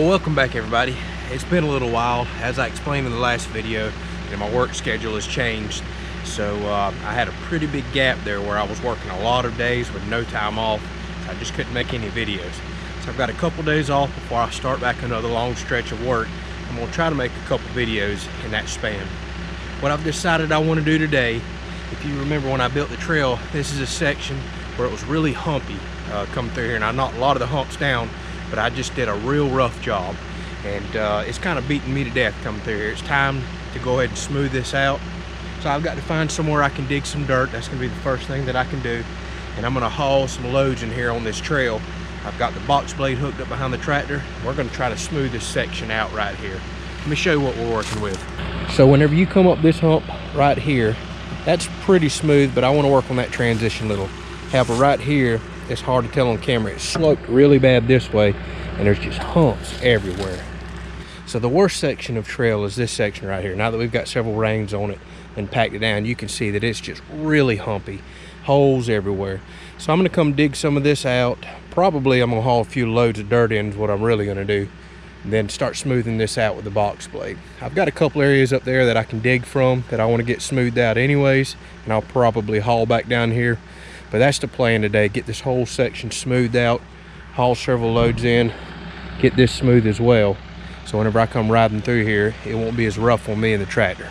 welcome back everybody. It's been a little while. As I explained in the last video, my work schedule has changed. So I had a pretty big gap there where I was working a lot of days with no time off. So I just couldn't make any videos. So I've got a couple days off before I start back another long stretch of work. I'm gonna try to make a couple videos in that span. What I've decided I want to do today, if you remember when I built the trail, this is a section where it was really humpy coming through here, and I knocked a lot of the humps down, but I just did a real rough job, and it's kind of beating me to death coming through here. It's time to go ahead and smooth this out. So I've got to find somewhere I can dig some dirt. That's going to be the first thing that I can do, and I'm going to haul some loads in here on this trail. I've got the box blade hooked up behind the tractor. We're going to try to smooth this section out right here. Let me show you what we're working with. So whenever you come up this hump right here, that's pretty smooth, but I want to work on that transition little. However, right here, it's hard to tell on camera. It's sloped really bad this way, and there's just humps everywhere. So the worst section of trail is this section right here. Now that we've got several rains on it and packed it down, you can see that it's just really humpy, holes everywhere. So I'm gonna come dig some of this out. Probably I'm gonna haul a few loads of dirt in is what I'm really gonna do, and then start smoothing this out with the box blade. I've got a couple areas up there that I can dig from that I want to get smoothed out anyways, and I'll probably haul back down here. But that's the plan today, get this whole section smoothed out, haul several loads in, get this smooth as well. So whenever I come riding through here, it won't be as rough on me and the tractor.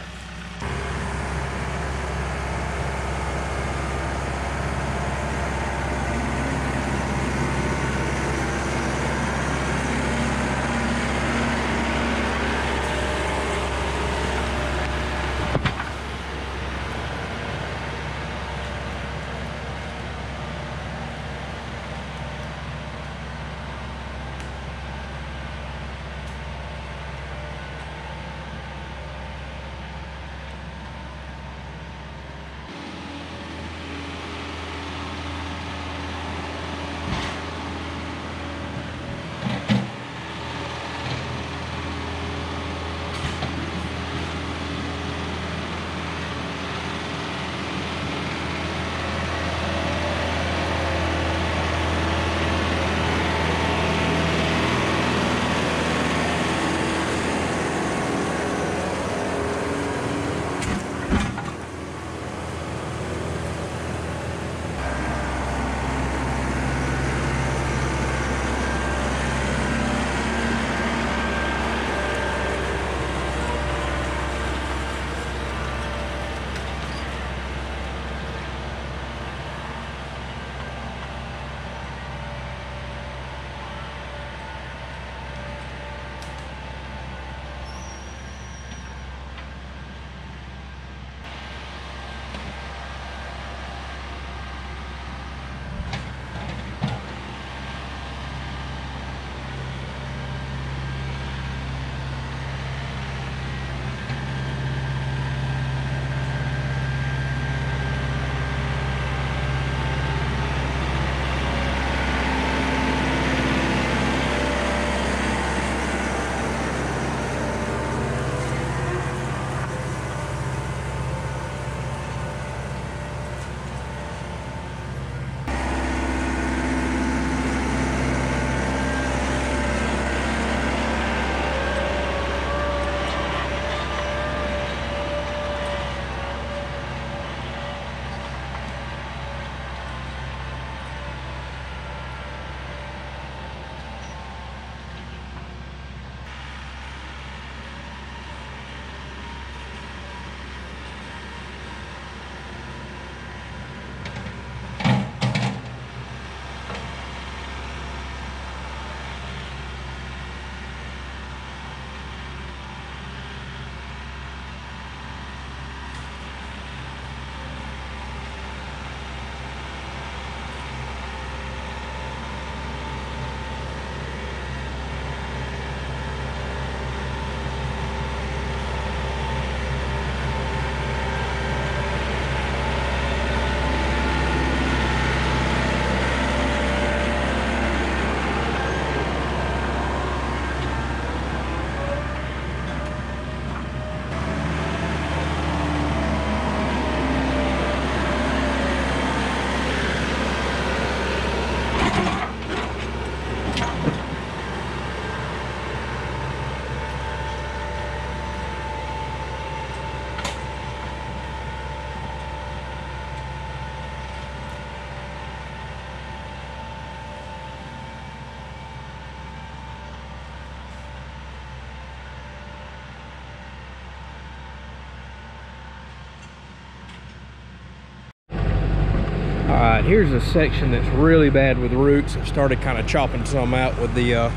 Alright, here's a section that's really bad with roots. I started kind of chopping some out with the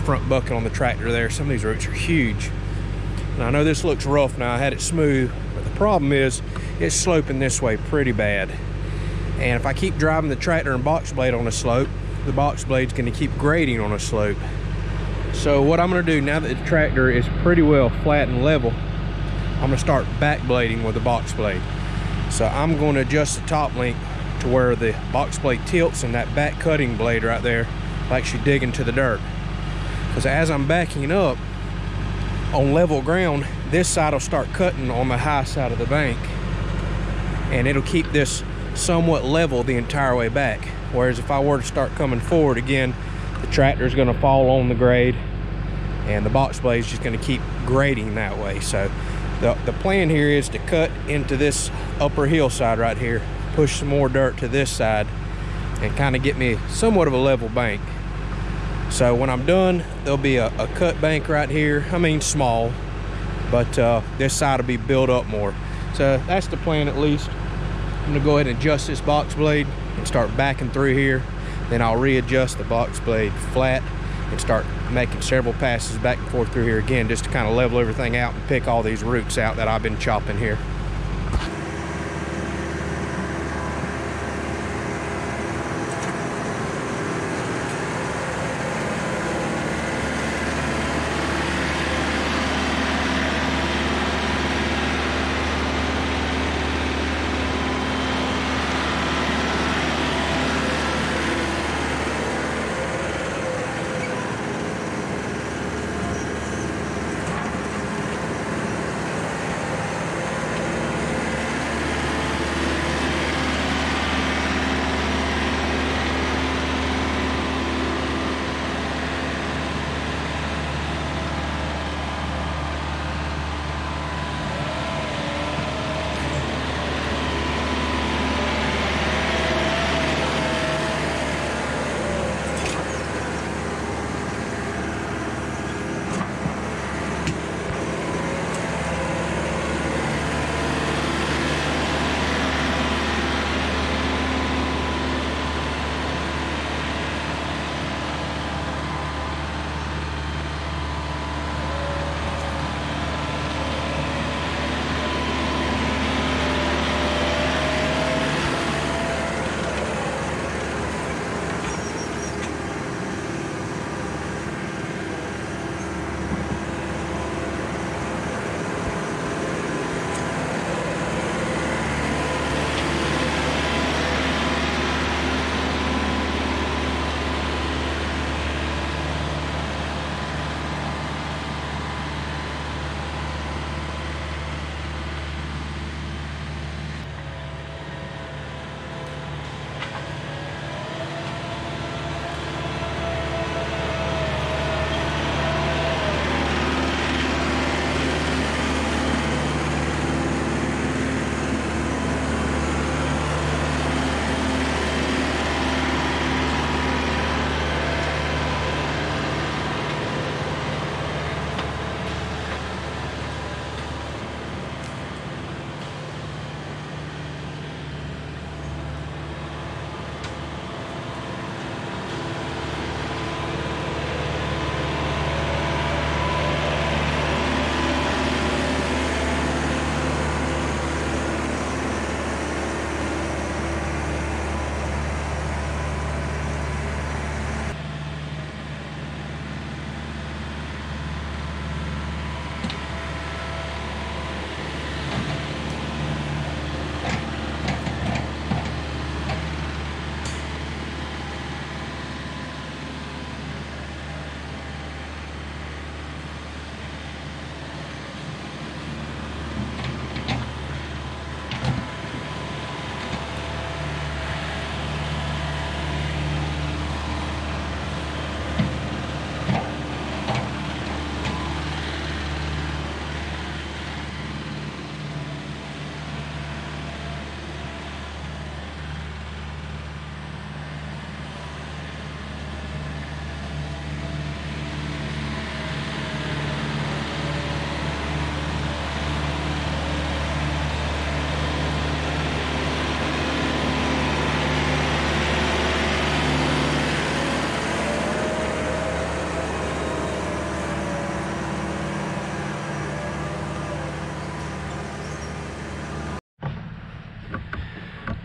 front bucket on the tractor there. Some of these roots are huge. And I know this looks rough now, I had it smooth, but the problem is it's sloping this way pretty bad. And if I keep driving the tractor and box blade on a slope, the box blade's going to keep grading on a slope. So what I'm going to do now that the tractor is pretty well flat and level, I'm going to start back blading with the box blade. So I'm going to adjust the top link to where the box blade tilts and that back cutting blade right there like she's digging to the dirt. Because as I'm backing up on level ground, this side will start cutting on the high side of the bank, and it'll keep this somewhat level the entire way back. Whereas if I were to start coming forward again, the tractor is going to fall on the grade and the box blade is just going to keep grading that way. So the plan here is to cut into this upper hillside right here, push some more dirt to this side, and kind of get me somewhat of a level bank. So when I'm done, there'll be a cut bank right here. I mean small, but this side will be built up more. So that's the plan at least. I'm gonna go ahead and adjust this box blade and start backing through here. Then I'll readjust the box blade flat and start making several passes back and forth through here again, just to kind of level everything out and pick all these roots out that I've been chopping here.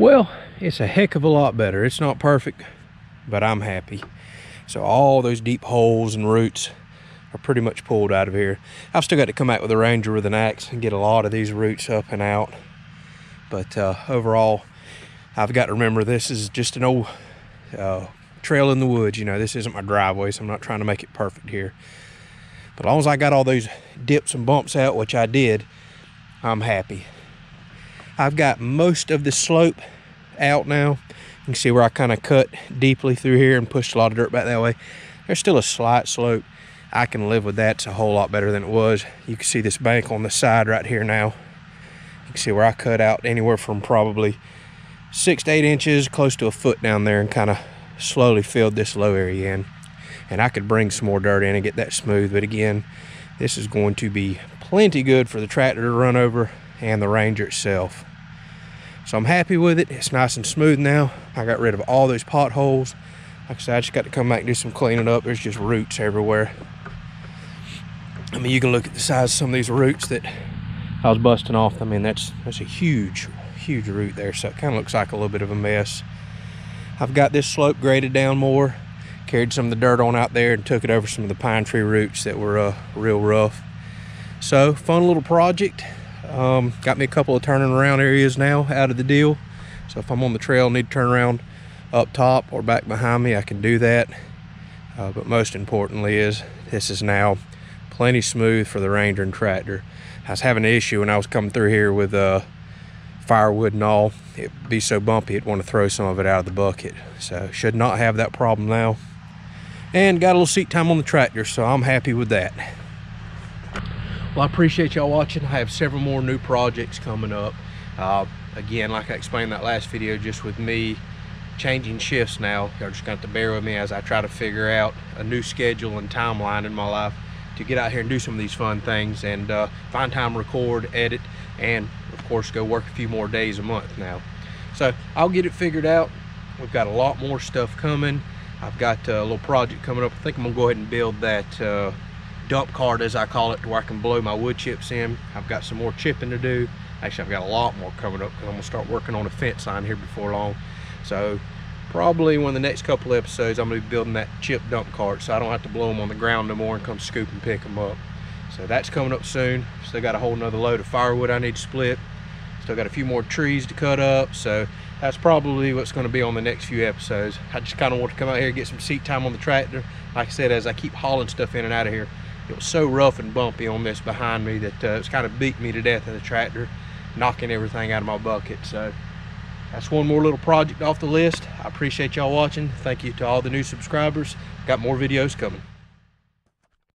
Well, it's a heck of a lot better. It's not perfect, but I'm happy. So all those deep holes and roots are pretty much pulled out of here. I've still got to come out with a Ranger with an axe and get a lot of these roots up and out. But overall, I've got to remember this is just an old trail in the woods. You know, this isn't my driveway, so I'm not trying to make it perfect here. But as long as I got all those dips and bumps out, which I did, I'm happy. I've got most of the slope out now. You can see where I kind of cut deeply through here and pushed a lot of dirt back that way. There's still a slight slope. I can live with that. It's a whole lot better than it was. You can see this bank on the side right here now. You can see where I cut out anywhere from probably 6 to 8 inches, close to a foot down there, and kind of slowly filled this low area in. And I could bring some more dirt in and get that smooth, but again, this is going to be plenty good for the tractor to run over and the Ranger itself. So I'm happy with it. It's nice and smooth now. I got rid of all those potholes. Like I said, I just got to come back and do some cleaning up. There's just roots everywhere. I mean, you can look at the size of some of these roots that I was busting off. I mean, that's a huge root there. So it kind of looks like a little bit of a mess. I've got this slope graded down more. Carried some of the dirt on out there and took it over some of the pine tree roots that were real rough. So fun little project. Got me a couple of turning around areas now out of the deal. So if I'm on the trail, need to turn around up top or back behind me, I can do that. But most importantly is this is now plenty smooth for the Ranger and tractor. I was having an issue when I was coming through here with firewood and all. It'd be so bumpy, it'd want to throw some of it out of the bucket. So should not have that problem now. And got a little seat time on the tractor, so I'm happy with that. Well, I appreciate y'all watching. I have several more new projects coming up. Again, like I explained in that last video, just with me changing shifts now, y'all just got to bear with me as I try to figure out a new schedule and timeline in my life to get out here and do some of these fun things and find time to record, edit, and of course go work a few more days a month now. So I'll get it figured out. We've got a lot more stuff coming. I've got a little project coming up. I think I'm gonna go ahead and build that dump cart, as I call it, to where I can blow my wood chips in. I've got some more chipping to do. Actually, I've got a lot more coming up because I'm gonna start working on a fence line here before long. So probably one of the next couple of episodes, I'm gonna be building that chip dump cart so I don't have to blow them on the ground no more and come scoop and pick them up. So that's coming up soon. Still got a whole nother load of firewood I need to split. Still got a few more trees to cut up. So that's probably what's going to be on the next few episodes. I just kind of want to come out here and get some seat time on the tractor. Like I said, as I keep hauling stuff in and out of here, it was so rough and bumpy on this behind me that it's kind of beat me to death in the tractor, knocking everything out of my bucket. So that's one more little project off the list. I appreciate y'all watching. Thank you to all the new subscribers. Got more videos coming.